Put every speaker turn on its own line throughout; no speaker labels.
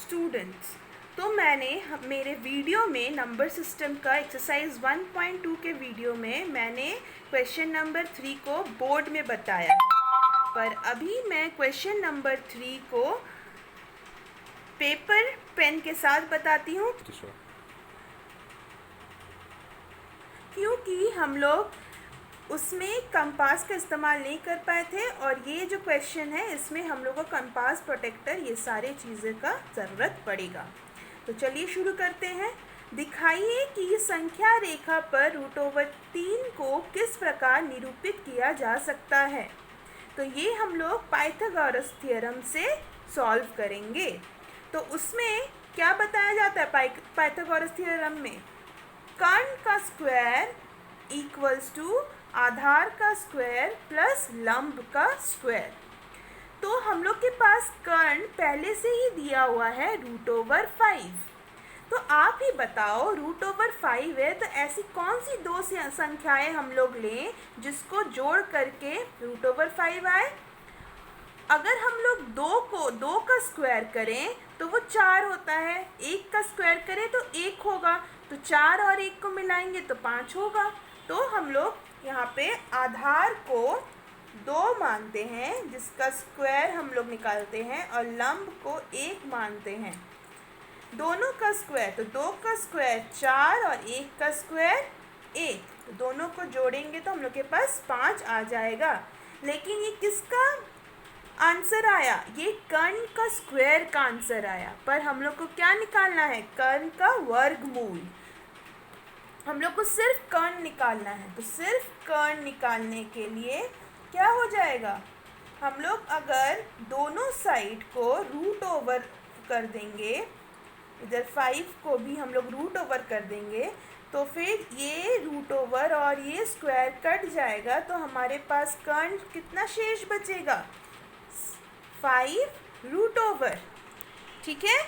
Students, तो मैंने मेरे वीडियो में नंबर सिस्टम का एक्सरसाइज 1.2 के वीडियो में मैंने क्वेश्चन नंबर 3 को बोर्ड में बताया, पर अभी मैं क्वेश्चन नंबर 3 को पेपर पेन के साथ बताती हूँ, क्योंकि हम लोग उसमें कंपास का इस्तेमाल नहीं कर पाए थे और ये जो क्वेश्चन है इसमें हम लोग को कंपास, प्रोटेक्टर, ये सारे चीज़ें का ज़रूरत पड़ेगा। तो चलिए शुरू करते हैं। दिखाइए कि संख्या रेखा पर √3 को किस प्रकार निरूपित किया जा सकता है। तो ये हम लोग पाइथागोरस थ्योरम से सॉल्व करेंगे। तो उसमें क्या बताया जाता है पाइथागोरस थ्योरम में? कर्ण का स्क्वायर इक्वल्स टू आधार का स्क्वायर प्लस लंब का स्क्वायर। तो हम लोग के पास कर्ण पहले से ही दिया हुआ है √5। तो आप ही बताओ, √5 है तो ऐसी कौन सी दो संख्याएं हम लोग लें जिसको जोड़ करके √5 आए। अगर हम लोग 2 का स्क्वायर करें तो वो 4 होता है, 1 का स्क्वायर करें तो 1 होगा, तो 4 और 1 को मिलाएंगे तो 5 होगा। तो हम लोग यहाँ पे आधार को 2 मानते हैं, जिसका स्क्वायर हम लोग निकालते हैं, और लंब को 1 मानते हैं। दोनों का स्क्वायर, तो 2 का स्क्वायर 4 और 1 का स्क्वायर 1, तो दोनों को जोड़ेंगे तो हम लोग के पास 5 आ जाएगा। लेकिन ये किसका आंसर आया? ये कर्ण का स्क्वायर का आंसर आया। पर हम लोग को क्या निकालना है? कर्ण का वर्गमूल। हम लोग को सिर्फ कर्ण निकालना है। तो सिर्फ कर्ण निकालने के लिए क्या हो जाएगा? हम लोग अगर दोनों साइड को √ओवर कर देंगे, इधर 5 को भी हम लोग √ओवर कर देंगे, तो फिर ये √ओवर और ये स्क्वायर कट जाएगा, तो हमारे पास कर्ण कितना शेष बचेगा? 5 √ओवर। ठीक है।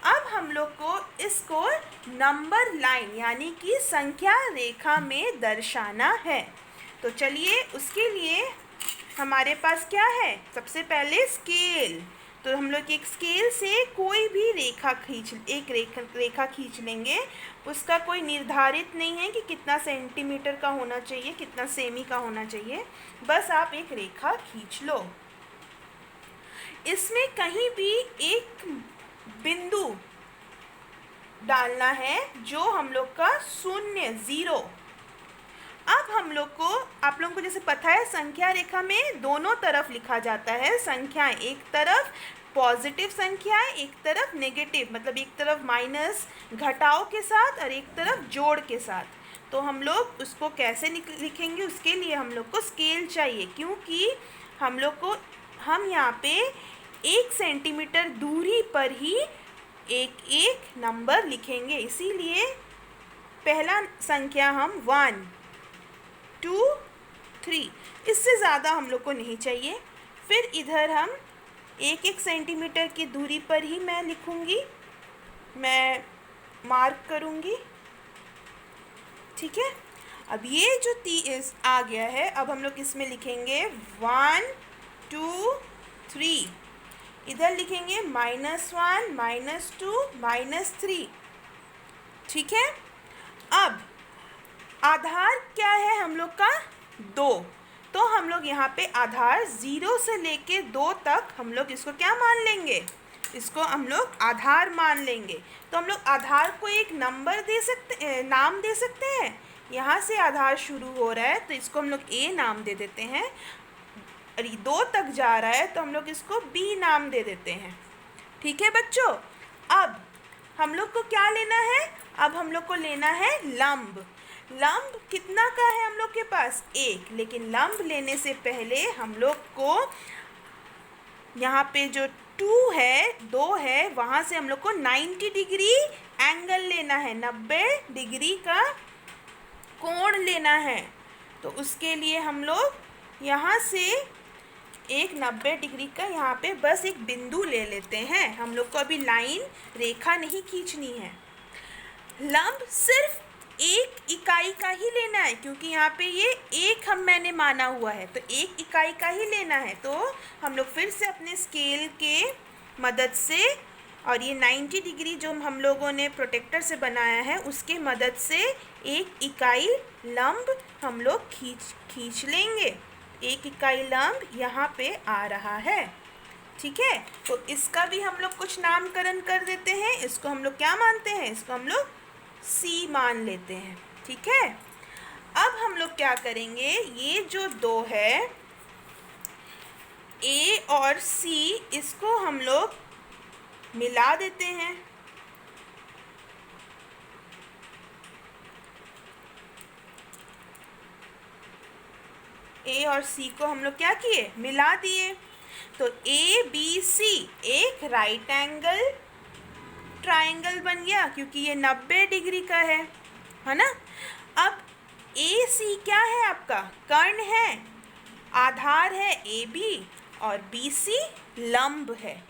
अब हम लोग को इसको नंबर लाइन यानी कि संख्या रेखा में दर्शाना है। तो चलिए उसके लिए हमारे पास क्या है? सबसे पहले स्केल। तो हम लोग एक स्केल से कोई भी रेखा खींच लेंगे। उसका कोई निर्धारित नहीं है कि कितना सेंटीमीटर का होना चाहिए, कितना सेमी का होना चाहिए, बस आप एक रेखा खींच लो। इसमें कहीं भी एक बिंदु डालना है जो हम लोग का 0 अब हम लोग को, आप लोगों को जैसे पता है, संख्या रेखा में दोनों तरफ लिखा जाता है संख्याएं। एक तरफ पॉजिटिव संख्याएं, एक तरफ नेगेटिव, मतलब एक तरफ माइनस घटाव के साथ और एक तरफ जोड़ के साथ। तो हम लोग उसको कैसे लिखेंगे? उसके लिए हम लोग को स्केल चाहिए, क्योंकि हम यहाँ पे 1 सेंटीमीटर दूरी पर ही एक नंबर लिखेंगे। इसीलिए पहला संख्या हम 1 2 3, इससे ज़्यादा हम लोग को नहीं चाहिए। फिर इधर हम 1 सेंटीमीटर की दूरी पर ही मैं लिखूँगी, मैं मार्क करूँगी। ठीक है। अब ये जो 30 आ गया है, अब हम लोग इसमें लिखेंगे 1 2 3, इधर लिखेंगे -1 -2 -3। ठीक है। अब आधार क्या है हम लोग का? 2। तो हम लोग यहाँ पे आधार 0 से लेके 2 तक हम लोग इसको क्या मान लेंगे? इसको हम लोग आधार मान लेंगे। तो हम लोग आधार को एक नाम दे सकते हैं। यहाँ से आधार शुरू हो रहा है तो इसको हम लोग A नाम दे देते हैं, और 2 तक जा रहा है तो हम लोग इसको B नाम दे देते हैं। ठीक है बच्चों। अब हम लोग को क्या लेना है? अब हम लोग को लेना है लंब। लंब कितना का है हम लोग के पास? 1। लेकिन लंब लेने से पहले हम लोग को यहाँ पे जो 2 है वहाँ से हम लोग को 90 डिग्री एंगल लेना है, 90 डिग्री का कोण लेना है। तो उसके लिए हम लोग यहाँ से एक 90 डिग्री का यहाँ पे बस एक बिंदु ले लेते हैं। हम लोग को अभी लाइन रेखा नहीं खींचनी है। लंब सिर्फ 1 इकाई का ही लेना है, क्योंकि यहाँ पे ये 1 मैंने माना हुआ है, तो 1 इकाई का ही लेना है। तो हम लोग फिर से अपने स्केल के मदद से और ये 90 डिग्री जो हम लोगों ने प्रोटेक्टर से बनाया है उसके मदद से एक इकाई लंब हम लोग खींच लेंगे। एक इकाई लंब यहाँ पे आ रहा है, ठीक है। तो इसका भी हम लोग कुछ नामकरण कर देते हैं। इसको हम लोग क्या मानते हैं? इसको हम लोग सी मान लेते हैं, ठीक है। अब हम लोग क्या करेंगे, ये जो दो है ए और सी, इसको हम लोग मिला देते हैं। ए और सी को हम लोग क्या किए? मिला दिए। तो ए बी सी एक राइट एंगल ट्राइंगल बन गया, क्योंकि ये 90 डिग्री का है ना। अब ए सी क्या है? आपका कर्ण है, आधार है ए बी, और बी सी लंब है।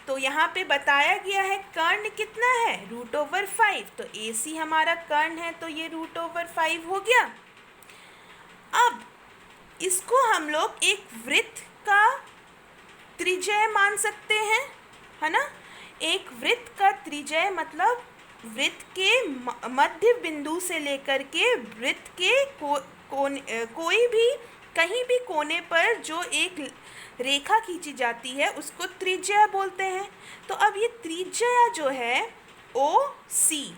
तो यहाँ पे बताया गया है कर्ण कितना है? √5। तो ए सी हमारा कर्ण है, तो ये √5 हो गया। अब इसको हम लोग एक वृत्त का त्रिज्या मान सकते हैं, है ना। एक वृत्त का त्रिज्या मतलब वृत्त के मध्य बिंदु से लेकर के वृत्त के कोई भी कहीं भी कोने पर जो एक रेखा खींची जाती है उसको त्रिज्या बोलते हैं। तो अब ये त्रिज्या जो है ओ सी,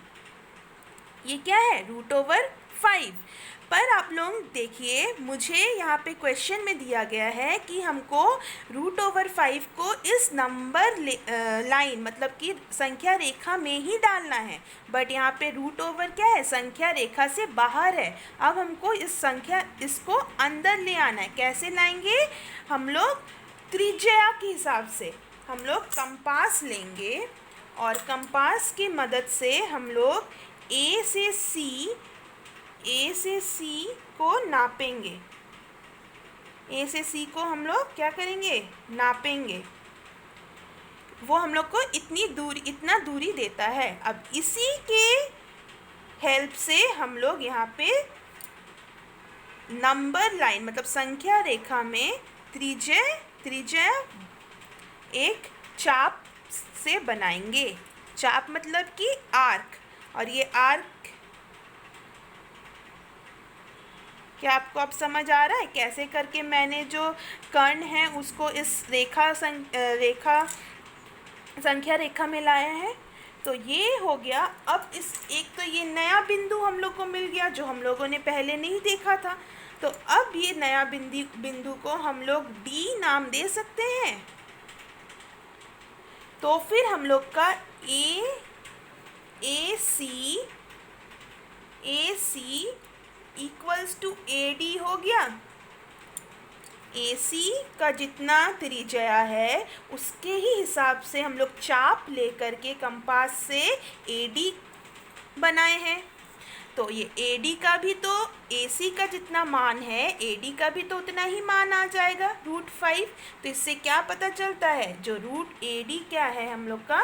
ये क्या है? √5। पर आप लोग देखिए, मुझे यहाँ पे क्वेश्चन में दिया गया है कि हमको √5 को इस नंबर लाइन मतलब कि संख्या रेखा में ही डालना है, बट यहाँ पे √, क्या है? संख्या रेखा से बाहर है। अब हमको इसको अंदर ले आना है। कैसे लाएंगे? हम लोग त्रिज्या के हिसाब से हम लोग कंपास लेंगे, और कंपास की मदद से हम लोग ए से सी को नापेंगे। ए से सी को हम लोग क्या करेंगे? नापेंगे। वो हम लोग को इतना दूरी देता है। अब इसी के हेल्प से हम लोग यहाँ पे नंबर लाइन मतलब संख्या रेखा में त्रिज्या एक चाप से बनाएंगे। चाप मतलब कि आर्क, और ये आर्क क्या आपको अब समझ आ रहा है कैसे करके मैंने जो कर्ण है उसको इस संख्या रेखा में लाया है। तो ये हो गया। अब इस एक तो ये नया बिंदु हम लोग को मिल गया जो हम लोगों ने पहले नहीं देखा था। तो अब ये नया बिंदु को हम लोग डी नाम दे सकते हैं। तो फिर हम लोग का ए सी इक्वल्स टू AD हो गया। AC का जितना त्रिज्या है उसके ही हिसाब से हम लोग चाप लेकर के कंपास से AD बनाए हैं। तो ये AD का भी तो AC का जितना मान है AD का भी तो उतना ही मान आ जाएगा √5। तो इससे क्या पता चलता है? जो √AD क्या है हम लोग का?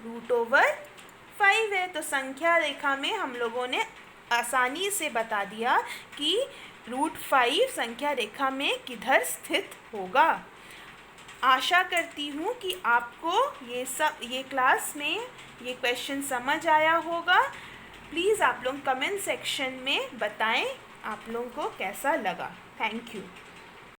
√5 है। तो संख्या रेखा में हम लोगों ने आसानी से बता दिया कि √5 संख्या रेखा में किधर स्थित होगा। आशा करती हूँ कि आपको ये क्लास में ये क्वेश्चन समझ आया होगा। प्लीज़ आप लोग कमेंट सेक्शन में बताएं आप लोगों को कैसा लगा। Thank you.